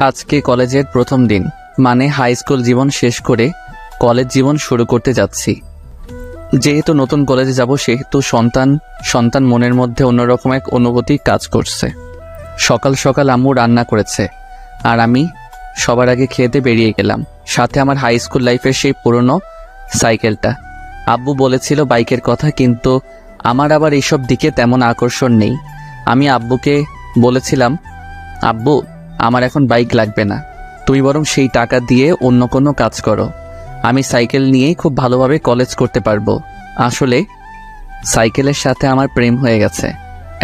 আজকে কলেজের প্রথম দিন, মানে হাই স্কুল জীবন শেষ করে কলেজ জীবন শুরু করতে যাচ্ছি। যেহেতু নতুন কলেজে যাব, সেহেতু সন্তান মনের মধ্যে অন্যরকম এক অনুভূতি কাজ করছে। সকাল সকাল আম্মু রান্না করেছে, আর আমি সবার আগে খেতে বেরিয়ে গেলাম। সাথে আমার হাই স্কুল লাইফের সেই পুরনো সাইকেলটা। আব্বু বলেছিল বাইকের কথা, কিন্তু আমার আবার এইসব দিকে তেমন আকর্ষণ নেই। আমি আব্বুকে বলেছিলাম, আব্বু, আমার এখন বাইক লাগবে না, তুই বরং সেই টাকা দিয়ে অন্য কোনো কাজ করো। আমি সাইকেল নিয়েই খুব ভালোভাবে কলেজ করতে পারবো। আসলে সাইকেলের সাথে আমার প্রেম হয়ে গেছে।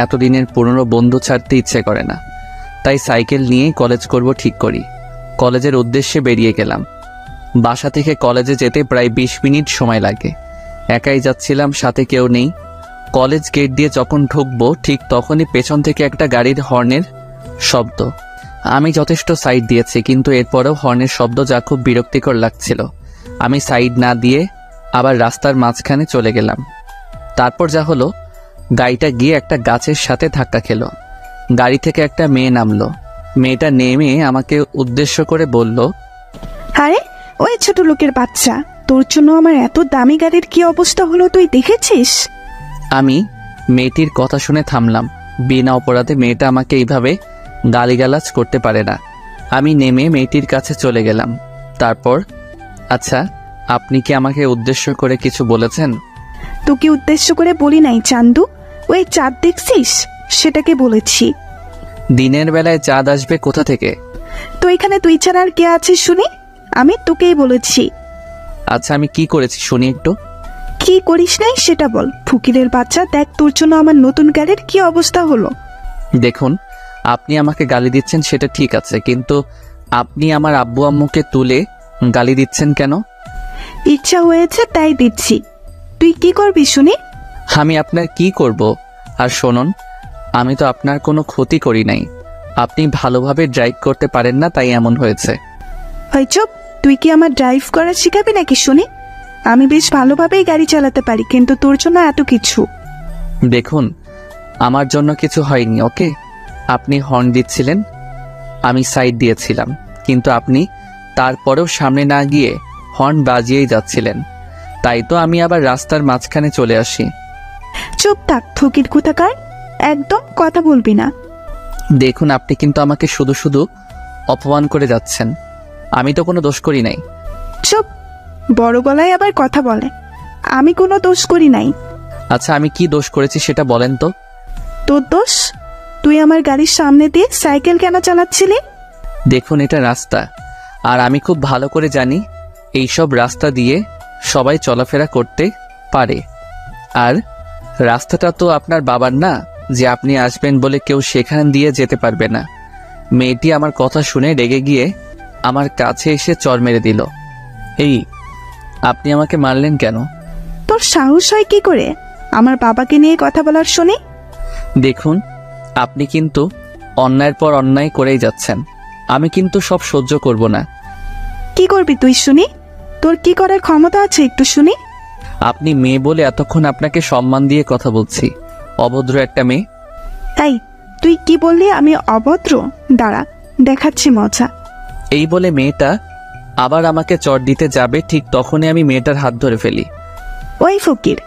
এতদিনের পুরনো বন্ধু ছাড়তে ইচ্ছে করে না, তাই সাইকেল নিয়েই কলেজ করব ঠিক করি। কলেজের উদ্দেশ্যে বেরিয়ে গেলাম। বাসা থেকে কলেজে যেতে প্রায় 20 মিনিট সময় লাগে। একাই যাচ্ছিলাম, সাথে কেউ নেই। কলেজ গেট দিয়ে যখন ঢুকবো, ঠিক তখনই পেছন থেকে একটা গাড়ির হর্নের শব্দ। আমি যথেষ্ট সাইড দিয়েছি, কিন্তু এরপরেও হর্নের শব্দ যা খুব বিরক্তিকর লাগছিল। আমি সাইড না দিয়ে আবার রাস্তার মাঝখানে চলে গেলাম। তারপর যা হলো, গাড়িটা গিয়ে একটা গাছের সাথে ধাক্কা খেলো। গাড়ি থেকে একটা মেয়ে নামলো। মেয়েটা নেমে আমাকে উদ্দেশ্য করে বলল, আরে ওই ছোট লোকের বাচ্চা, তোর জন্য আমার এত দামি গাড়ির কি অবস্থা হলো তুই দেখেছিস? আমি মেয়েটির কথা শুনে থামলাম। বিনা অপরাধে মেয়েটা আমাকে এইভাবে গালিগালাজ করতে পারে না। আমি নেমে মেয়েটির কাছে চলে গেলাম। তারপর, আচ্ছা, আপনি কি আমাকে উদ্দেশ্য করে কিছু বলেছেন? তোকে উদ্দেশ্য করে বলি নাই চান্দু, ওই চাঁদ দেখছিস সেটাকে বলেছি। দিনের বেলায় চাঁদ আসবে কোথা থেকে? তো এখানে তুই ছাড়া আর কে আছে শুনি? আমি তোকেই বলেছি। আচ্ছা, আমি কি করেছি শুনি একটু। কি করিস নাই সেটা বল। ফকিরের বাচ্চা, দেখ তোর জন্য আমার নতুন গাড়ির কি অবস্থা হলো। দেখুন, আপনি আমাকে গালি দিচ্ছেন সেটা ঠিক আছে, কিন্তু আপনি আমার আব্বু আম্মুকে তুলে গালি দিচ্ছেন কেন? ইচ্ছা হয়েছে তাই দিচ্ছি। তুই কি করবি শুনি? আমি আপনার কি করব? আর শুনুন, আমি তো আপনার কোনো ক্ষতি করি নাই। আপনি ভালোভাবে ড্রাইভ করতে পারেন না, তাই এমন হয়েছে। হয় চুপ, তুই কি আমার ড্রাইভ করা শিখাবি নাকি শুনি? আমি বেশ ভালোভাবেই গাড়ি চালাতে পারি, কিন্তু তোর জন্য এত কিছু। দেখুন, আমার জন্য কিছু হয়নি, ওকে? আপনি হর্ন দিচ্ছিলেন, আমি সাইড দিয়েছিলাম, কিন্তু আপনি তারপরেও সামনে না গিয়ে হর্ন বাজিয়েই যাচ্ছিলেন। তাই তো আমি আবার রাস্তার মাঝখানে চলে আসি। চুপ থাক ফকির কোথাকার, একদম কথা বলবি না। দেখুন, আপনি কিন্তু আমাকে শুধু শুধু অপমান করে যাচ্ছেন। আমি তো কোনো দোষ করি নাই। চুপ, বড় গলায় আবার কথা বলে। আমি কোনো দোষ করি নাই। আচ্ছা, আমি কি দোষ করেছি সেটা বলেন তো। তোর দোষ? তুই আমার গাড়ির সামনে দিয়ে সাইকেল কেন চালাচ্ছিলি? দেখুন, এটা রাস্তা, আর আমি খুব ভালো করে জানি এইসব রাস্তা দিয়ে সবাই চলাফেরা করতে পারে। আর রাস্তাটা তো আপনার বাবার না, যে আপনি আসবেন বলে কেউ সেখান দিয়ে যেতে পারবে না। মেয়েটি আমার কথা শুনে রেগে গিয়ে আমার কাছে এসে চড় মেরে দিল। এই, আপনি আমাকে মারলেন কেন? তোর সাহস হয় কি করে আমার বাবাকে নিয়ে কথা বলার শুনি? দেখুন, আপনি কিন্তু অন্যায়ের পর অন্যায় করেই যাচ্ছেন। আমি কিন্তু সব সহ্য করব না। কি করবি তুই শুনি? তোর কি করার ক্ষমতা আছে একটু শুনি? আপনি মেয়ে বলে এতক্ষণ আপনাকে সম্মান দিয়ে কথা বলছি। অভদ্র একটা মেয়ে। এই, তুই কি বললি আমি অভদ্র? দাঁড়া, দেখাচ্ছি মজা। এই বলে মেয়েটা আবার আমাকে চড় দিতে যাবে, ঠিক তখনই আমি মেয়েটার হাত ধরে ফেলি। ওই ফকির,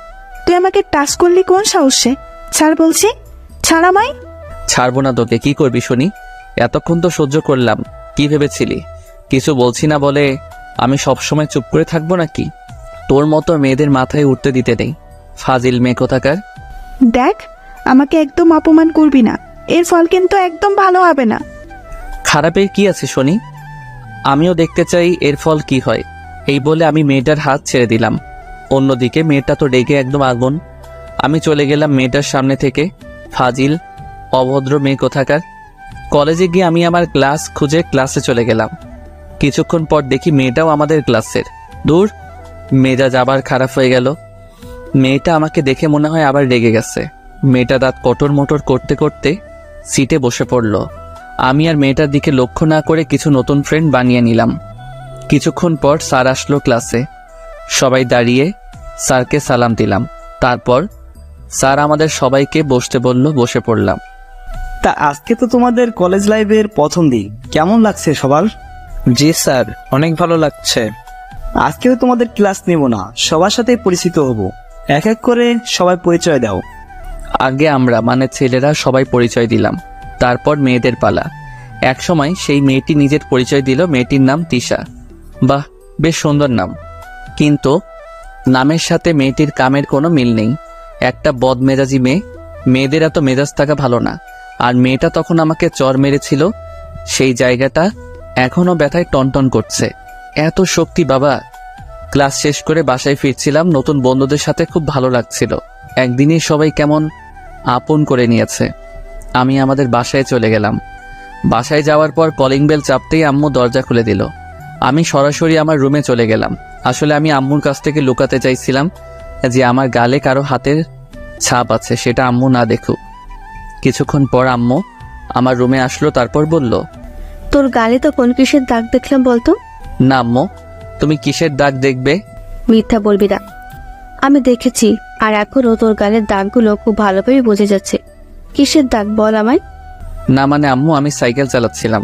তুই আমাকে টাচ করলি কোন সাহসে? ছাড় বলছি, ছাড় আমায়। ছাড়বো না তোকে। কি করবি শুনি? এতক্ষণ তো সহ্য করলাম, কি ভেবেছিলি কিছু বলছি না বলে আমি সবসময় চুপ করে থাকবো নাকি? তোর মতো মেয়েদের মাথায় উঠতে দিতে নেই, ফাজিল মেয়ে কোথাকার। দেখ, আমাকে একদম অপমান করবি না, এর ফল কিন্তু একদম ভালো হবে না। খারাপের কি আছে শুনি? আমিও দেখতে চাই এর ফল কি হয়। এই বলে আমি মেয়েটার হাত ছেড়ে দিলাম। অন্যদিকে মেয়েটা তো রেগে একদম আগুন। আমি চলে গেলাম মেয়েটার সামনে থেকে। ফাজিল, অভদ্র মেয়ে কোথাকার। কলেজে গিয়ে আমি আমার ক্লাস খুঁজে ক্লাসে চলে গেলাম। কিছুক্ষণ পর দেখি মেয়েটাও আমাদের ক্লাসের। দূর, মেজাজ আবার খারাপ হয়ে গেল। মেয়েটা আমাকে দেখে মনে হয় আবার রেগে গেছে। মেয়েটা দাঁত কটর মোটর করতে করতে সিটে বসে পড়ল। আমি আর মেয়েটার দিকে লক্ষ্য না করে কিছু নতুন ফ্রেন্ড বানিয়ে নিলাম। কিছুক্ষণ পর স্যার আসলো ক্লাসে। সবাই দাঁড়িয়ে স্যারকে সালাম দিলাম। তারপর স্যার আমাদের সবাইকে বসতে বলল, বসে পড়লাম। তা আজকে তো তোমাদের কলেজ লাইফের প্রথম দিন, কেমন লাগছে সবার? জি স্যার, অনেক ভালো লাগছে। আজকেও তোমাদের ক্লাস নেব না, সবার সাথে পরিচিত হব। এক এক করে সবাই পরিচয় দাও। আগে আমরা মানে ছেলেরা সবাই পরিচয় দিলাম, তারপর মেয়েদের পালা। একসময় সেই মেয়েটি নিজের পরিচয় দিল। মেয়েটির নাম তিশা। বাহ, বেশ সুন্দর নাম, কিন্তু নামের সাথে মেয়েটির কামের কোনো মিল নেই। একটা বদমেজাজি মেয়ে। মেয়েদের এত মেজাজ থাকা ভালো না। আর মেয়েটা তখন আমাকে চর মেরেছিল, সেই জায়গাটা এখনো ব্যথায় টনটন করছে। এত শক্তি বাবা! ক্লাস শেষ করে বাসায় ফিরছিলাম, নতুন বন্ধুদের সাথে খুব ভালো লাগছিল। একদিনই সবাই কেমন আপন করে নিয়েছে। আমি আমাদের বাসায় চলে গেলাম। বাসায় যাওয়ার পর কলিং বেল চাপতেই আম্মু দরজা খুলে দিল। আমি সরাসরি আমার রুমে চলে গেলাম। আসলে আমি আম্মুর কাছ থেকে লুকাতে চাইছিলাম যে আমার গালে কারো হাতের ছাপ আছে, সেটা আম্মু না দেখুক। কিছুক্ষণ পর আম্মু আমার রুমে আসলো, তারপর বলল, তোর গালে তো কোন কিসের দাগ দেখলাম বলতো? না আম্মু, তুমি কিসের দাগ দেখবে? মিথ্যা বলবি না, আমি দেখেছি, আর এখনো তোর গালের দাগগুলো খুব ভালোভাবে বোঝা যাচ্ছে। কিসের দাগ বল আমায়। না মানে আম্মু, আমি সাইকেল চালাচ্ছিলাম,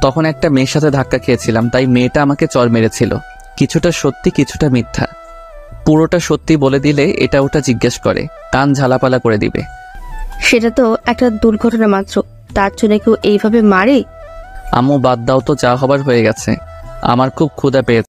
তখন একটা মেয়ের সাথে ধাক্কা খেয়েছিলাম, তাই মেয়েটা আমাকে চর মেরেছিল। কিছুটা সত্যি কিছুটা মিথ্যা। পুরোটা সত্যি বলে দিলে এটা ওটা জিজ্ঞেস করে, কান ঝালাপালা করে দিবে। সেটা তো একটা দুর্ঘটনা মাত্র, তার জন্য কেউ এইভাবে মারে? আম্মু বাদ দাও তো, যা হবার হয়ে গেছে। আমার খুব ক্ষুধা পেয়েছে।